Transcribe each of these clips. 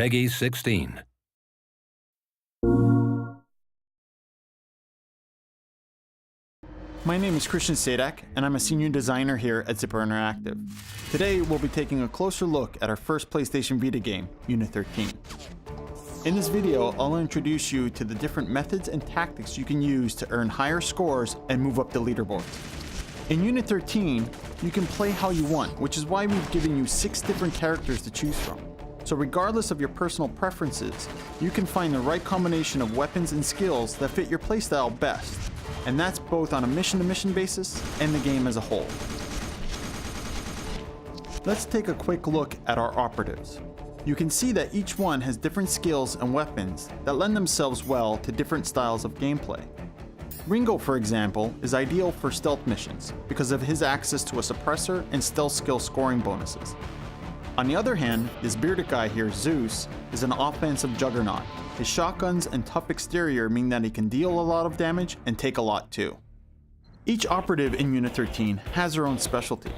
Peggy 16. My name is Christian Sadak, and I'm a senior designer here at Zipper Interactive. Today, we'll be taking a closer look at our first PlayStation Vita game, UNIT13. In this video, I'll introduce you to the different methods and tactics you can use to earn higher scores and move up the leaderboard. In UNIT13, you can play how you want, which is why we've given you 6 different characters to choose from. So regardless of your personal preferences, you can find the right combination of weapons and skills that fit your playstyle best. And that's both on a mission-to-mission basis and the game as a whole. Let's take a quick look at our operatives. You can see that each one has different skills and weapons that lend themselves well to different styles of gameplay. Ringo, for example, is ideal for stealth missions because of his access to a suppressor and stealth skill scoring bonuses. On the other hand, this bearded guy here, Zeus, is an offensive juggernaut. His shotguns and tough exterior mean that he can deal a lot of damage and take a lot too. Each operative in UNIT13 has their own specialty.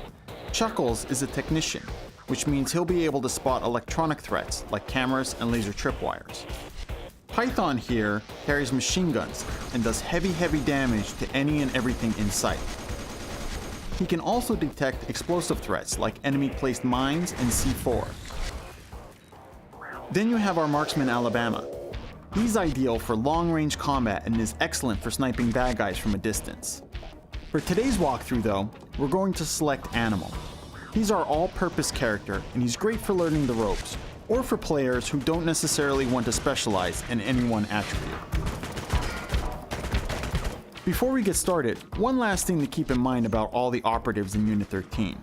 Chuckles is a technician, which means he'll be able to spot electronic threats like cameras and laser tripwires. Python here carries machine guns and does heavy damage to any and everything in sight. He can also detect explosive threats like enemy-placed mines and C4. Then you have our marksman Alabama. He's ideal for long-range combat and is excellent for sniping bad guys from a distance. For today's walkthrough though, we're going to select Animal. He's our all-purpose character and he's great for learning the ropes, or for players who don't necessarily want to specialize in any one attribute. Before we get started, one last thing to keep in mind about all the operatives in UNIT13.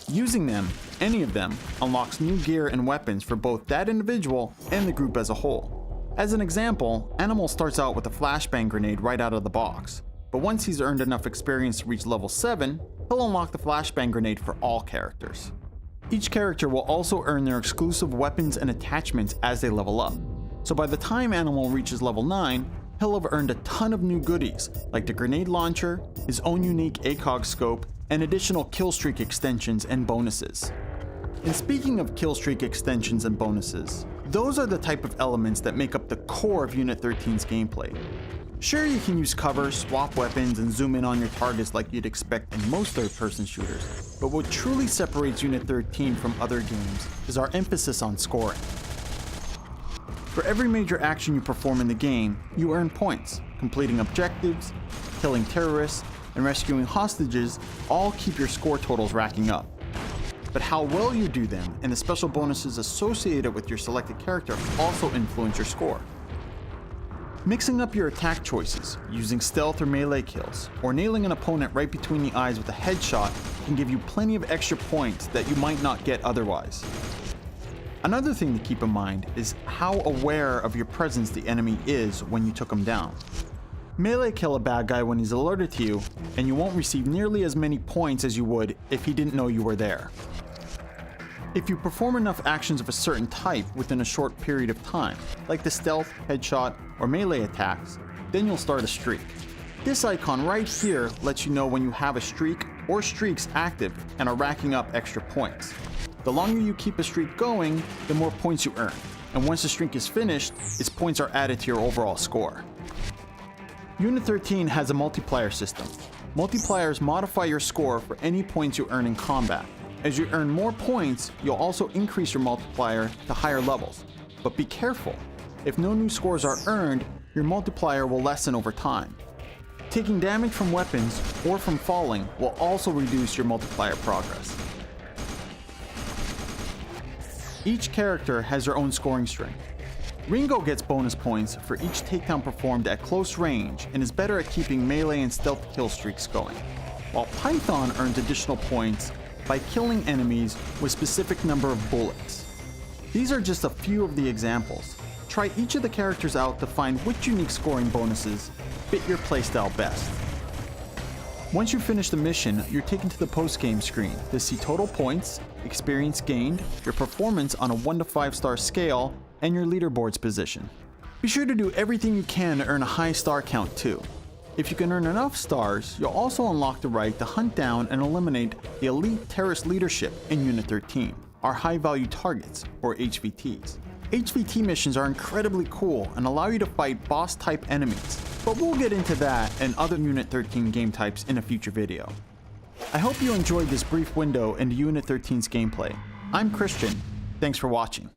Using them, any of them, unlocks new gear and weapons for both that individual and the group as a whole. As an example, Animal starts out with a flashbang grenade right out of the box, but once he's earned enough experience to reach level 7, he'll unlock the flashbang grenade for all characters. Each character will also earn their exclusive weapons and attachments as they level up, so by the time Animal reaches level 9, he'll have earned a ton of new goodies, like the grenade launcher, his own unique ACOG scope, and additional killstreak extensions and bonuses. And speaking of killstreak extensions and bonuses, those are the type of elements that make up the core of UNIT13's gameplay. Sure, you can use cover, swap weapons, and zoom in on your targets like you'd expect in most third-person shooters, but what truly separates UNIT13 from other games is our emphasis on scoring. For every major action you perform in the game, you earn points. Completing objectives, killing terrorists, and rescuing hostages all keep your score totals racking up. But how well you do them and the special bonuses associated with your selected character also influence your score. Mixing up your attack choices, using stealth or melee kills, or nailing an opponent right between the eyes with a headshot can give you plenty of extra points that you might not get otherwise. Another thing to keep in mind is how aware of your presence the enemy is when you took him down. Melee kill a bad guy when he's alerted to you, and you won't receive nearly as many points as you would if he didn't know you were there. If you perform enough actions of a certain type within a short period of time, like the stealth, headshot, or melee attacks, then you'll start a streak. This icon right here lets you know when you have a streak or streaks active and are racking up extra points. The longer you keep a streak going, the more points you earn, and once the streak is finished, its points are added to your overall score. UNIT13 has a multiplier system. Multipliers modify your score for any points you earn in combat. As you earn more points, you'll also increase your multiplier to higher levels. But be careful, if no new scores are earned, your multiplier will lessen over time. Taking damage from weapons or from falling will also reduce your multiplier progress. Each character has their own scoring strength. Ringo gets bonus points for each takedown performed at close range and is better at keeping melee and stealth kill streaks going, while Python earns additional points by killing enemies with specific number of bullets. These are just a few of the examples. Try each of the characters out to find which unique scoring bonuses fit your playstyle best. Once you finish the mission, you're taken to the post-game screen to see total points, experience gained, your performance on a 1 to 5 star scale, and your leaderboard's position. Be sure to do everything you can to earn a high star count too. If you can earn enough stars, you'll also unlock the right to hunt down and eliminate the elite terrorist leadership in UNIT13, our high value targets, or HVTs. HVT missions are incredibly cool and allow you to fight boss-type enemies, but we'll get into that and other Unit 13 game types in a future video. I hope you enjoyed this brief window into Unit 13's gameplay. I'm Christian. Thanks for watching.